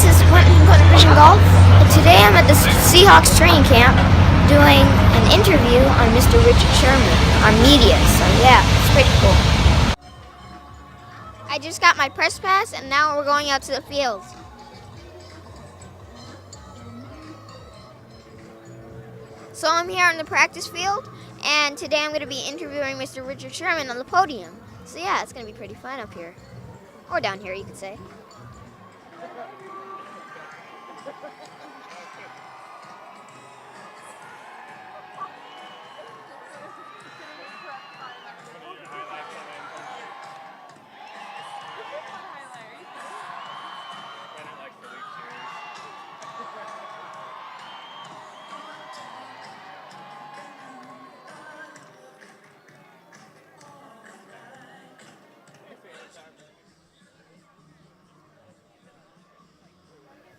this is Quentin and QUENTINVISIONGOLF, and today I'm at the Seahawks Training Camp doing an interview on Mr. Richard Sherman on media, so yeah, it's pretty cool. I just got my press pass and now we're going out to the field. So I'm here on the practice field, and today I'm going to be interviewing Mr. Richard Sherman on the podium. So yeah, it's going to be pretty fun up here. Or down here, you could say.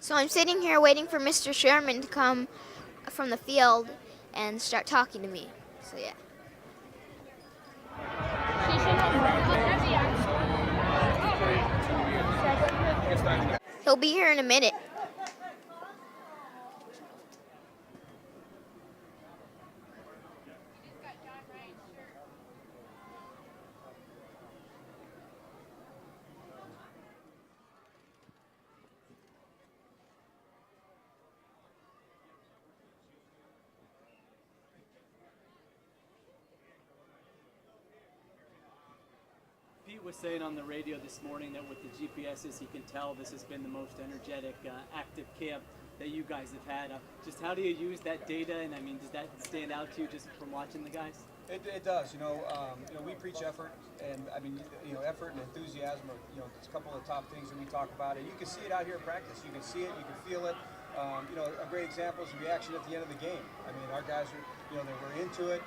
So I'm sitting here waiting for Mr. Sherman to come from the field and start talking to me. So yeah. He'll be here in a minute. Pete was saying on the radio this morning that with the GPSs, he can tell this has been the most energetic, active camp that you guys have had. Just how do you use that data, and I mean, does that stand out to you just from watching the guys? It does. We preach effort, and I mean, effort and enthusiasm are, it's a couple of the top things that we talk about, and you can see it out here in practice. You can see it, you can feel it. A great example is the reaction at the end of the game. I mean, our guys are, they were into it.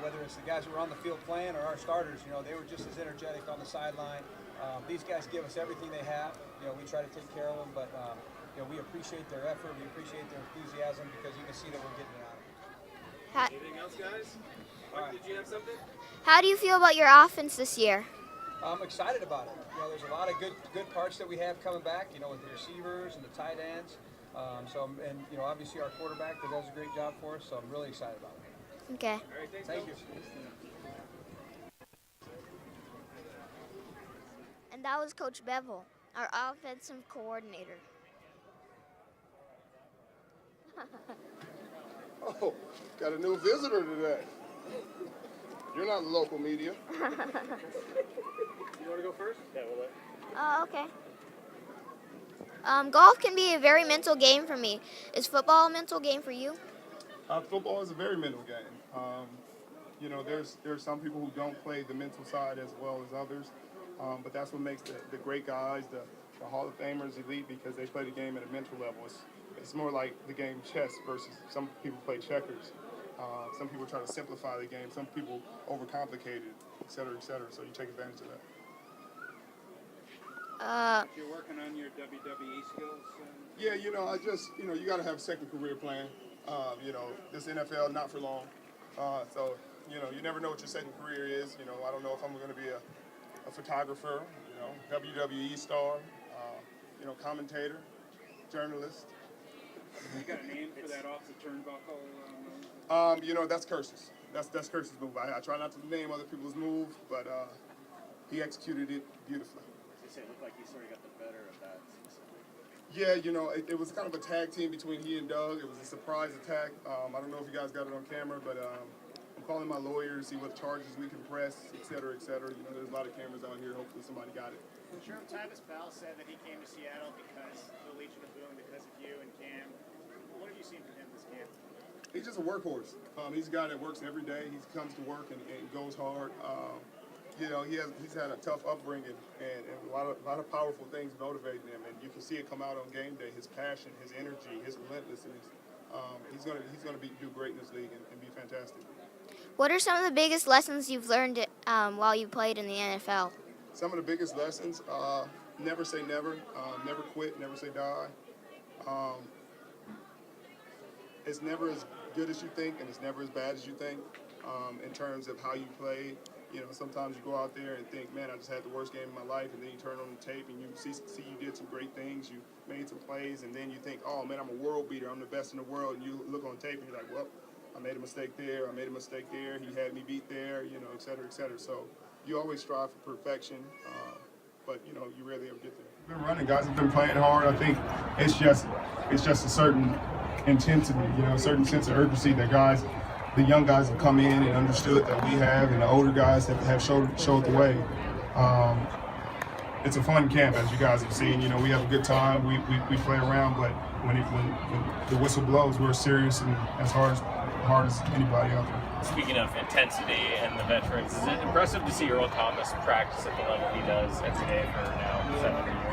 Whether it's the guys who were on the field playing or our starters, they were just as energetic on the sideline. These guys give us everything they have. We try to take care of them, but we appreciate their effort. We appreciate their enthusiasm because you can see that we're getting it out of them. Anything else, guys? Did you have something? How do you feel about your offense this year? I'm excited about it. There's a lot of good parts that we have coming back. With the receivers and the tight ends. Obviously our quarterback that does a great job for us. So I'm really excited about it. Okay. All right, thanks, Thank you. And that was Coach Bevell, our offensive coordinator. Oh, got a new visitor today. You're not local media. You want to go first? Yeah, we'll let. Oh, okay. Golf can be a very mental game for me. Is football a mental game for you? Football is a very mental game. There's some people who don't play the mental side as well as others, but that's what makes the great guys, the Hall of Famers, elite, because they play the game at a mental level. It's more like the game chess versus some people play checkers. Some people try to simplify the game. Some people overcomplicate it, et cetera, so you take advantage of that. You're working on your WWE skills? Yeah, you got to have a second career plan. This NFL, not for long. So, you never know what your second career is. I don't know if I'm going to be a photographer, WWE star, commentator, journalist. You got a name for that off the turnbuckle? That's Curse's. That's Curse's move. I try not to name other people's move, but he executed it beautifully. It looked like he sort of got the better of that. Yeah, it was kind of a tag team between he and Doug. It was a surprise attack. I don't know if you guys got it on camera, but I'm calling my lawyer to see what charges we can press, et cetera, et cetera. There's a lot of cameras out here. Hopefully somebody got it. Sherman Bell said that he came to Seattle because of the Legion of Boom, because of you and Cam. What have you seen from him this camp? He's just a workhorse. He's a guy that works every day. He comes to work and goes hard. He's had a tough upbringing and a lot of powerful things motivating him, and you can see it come out on game day. His passion, his energy, his relentlessness. He's gonna do great in this league and be fantastic. What are some of the biggest lessons you've learned while you played in the NFL? Some of the biggest lessons: never say never, never quit, never say die. It's never as good as you think, and it's never as bad as you think in terms of how you play. You know, sometimes you go out there and think, man, I just had the worst game of my life, and then you turn on the tape and you see you did some great things, you made some plays, and then you think, oh man, I'm a world beater, I'm the best in the world, and you look on tape and you're like, well, I made a mistake there, I made a mistake there, he had me beat there, you know, et cetera, et cetera. So you always strive for perfection, but you know, you rarely ever get there. Been running, guys have been playing hard. I think it's just a certain intensity, you know, a certain sense of urgency that the young guys have come in and understood that we have, and the older guys have showed the way. It's a fun camp, as you guys have seen. You know, we have a good time. We play around, but when the whistle blows, we're serious and as hard as anybody out there. Speaking of intensity and the veterans, is it impressive to see Earl Thomas practice at the level he does every day for now 7 years?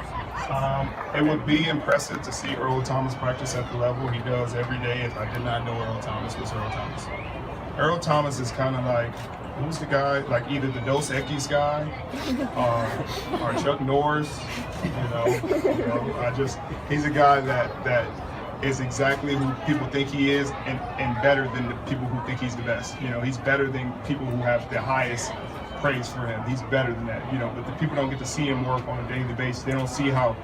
It would be impressive to see Earl Thomas practice at the level he does every day if I did not know Earl Thomas was Earl Thomas. Earl Thomas is kind of like, who's the guy, like either the Dos Equis guy or Chuck Norris, he's a guy that is exactly who people think he is and better than the people who think he's the best. You know, he's better than people who have the highest praise for him. He's better than that, you know, but the people don't get to see him work on a daily basis. They don't see how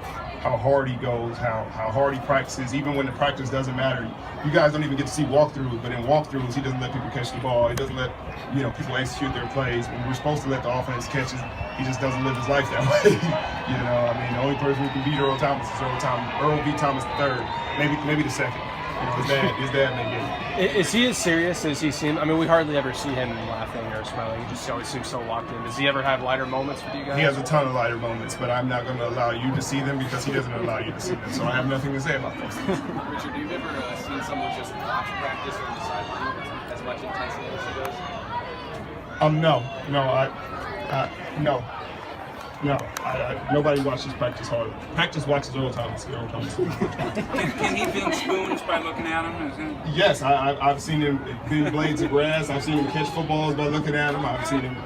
hard he goes, how hard he practices, even when the practice doesn't matter. You guys don't even get to see walkthroughs, but in walkthroughs, he doesn't let people catch the ball. He doesn't let, you know, people execute their plays. When we're supposed to let the offense catch it, he just doesn't live his life that way. You know, I mean, the only person who can beat Earl Thomas is Earl Thomas. Earl beat Thomas III, maybe the second. You know, his dad may get it. Is he as serious as he seems? I mean, we hardly ever see him laughing or smiling. He just always seems so locked in. Does he ever have lighter moments with you guys? He has a ton of lighter moments, but I'm not going to allow you to see them because he doesn't allow you to see them. So I have nothing to say about those things. Richard, have you ever seen someone just watch practice from the sideline with as much intensity as he does? No. Nobody watches practice hard. Practice watches Earl Thomas. Can he bend spoons by looking at him? Yes, I've seen him bend blades of grass. I've seen him catch footballs by looking at him. I've seen him,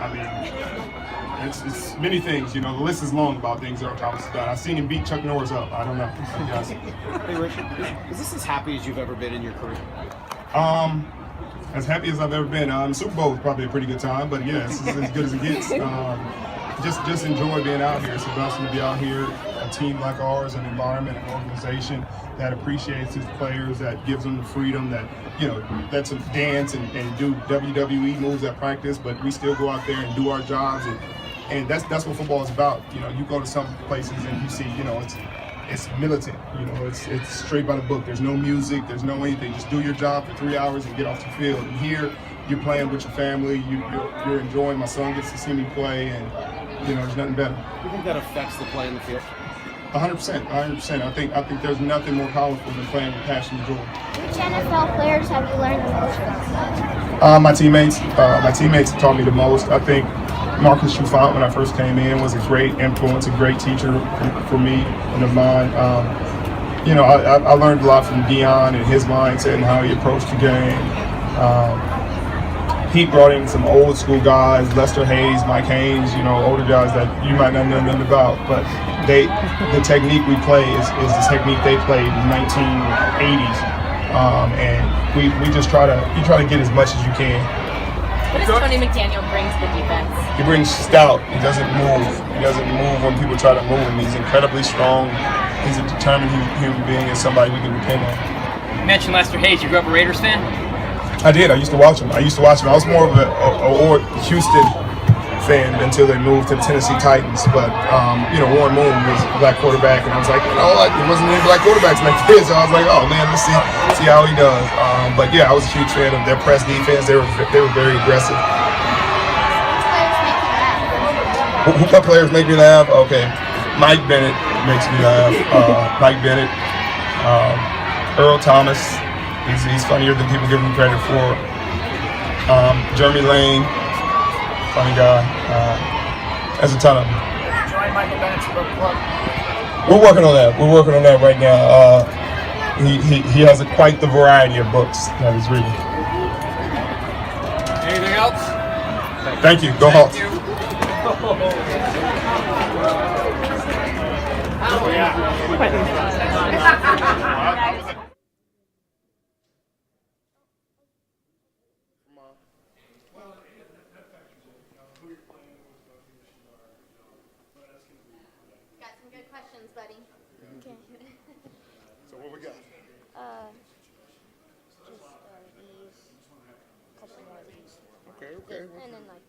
it's many things. You know, the list is long about things Earl Thomas has done. I've seen him beat Chuck Norris up. I don't know. Yes. Hey, Richard, is this as happy as you've ever been in your career? As happy as I've ever been. Super Bowl is probably a pretty good time, but yeah, it's as good as it gets. Just enjoy being out here. It's awesome to be out here. A team like ours, an environment, an organization that appreciates its players, that gives them the freedom, that, you know, lets them dance and do WWE moves at practice, but we still go out there and do our jobs, and that's what football is about. You know, you go to some places and you see, you know, it's militant. You know, it's straight by the book. There's no music. There's no anything. Just do your job for 3 hours and get off the field. And here, you're playing with your family. You're enjoying. My son gets to see me play, and you know, there's nothing better. Do you think that affects the play in the field? 100%. 100%. I think there's nothing more powerful than playing with passion and joy. Which NFL players have you learned the most from? My teammates have taught me the most. I think Marcus Trufant, when I first came in, was a great influence, a great teacher for me and of mine. You know, I learned a lot from Deion and his mindset and how he approached the game. He brought in some old school guys, Lester Hayes, Mike Haynes, you know, older guys that you might not know nothing about, but the technique we play is the technique they played in the 1980s, and we just try to get as much as you can. What does Tony McDaniel bring to the defense? He brings stout. He doesn't move. He doesn't move when people try to move him. He's incredibly strong. He's a determined human being and somebody we can depend on. You mentioned Lester Hayes. You grew up a Raiders fan? I did. I used to watch him. I was more of a Houston fan until they moved to the Tennessee Titans. But, you know, Warren Moon was a black quarterback, and I was like, you know, there wasn't any black quarterbacks back then, so I was like, oh, man, let's see how he does. But, yeah, I was a huge fan of their press defense. They were very aggressive. What players make me laugh? Okay. Mike Bennett makes me laugh. Mike Bennett. Earl Thomas. He's funnier than people give him credit for. Jeremy Lane, funny guy. There's a ton of them. Join Michael Bennett's book club. We're working on that right now. He has quite the variety of books that he's reading. Anything else? Thank you. Go Hawks. Oh, yeah. questions, buddy. Okay. So what we got? Just these, couple more of these. Okay. And then like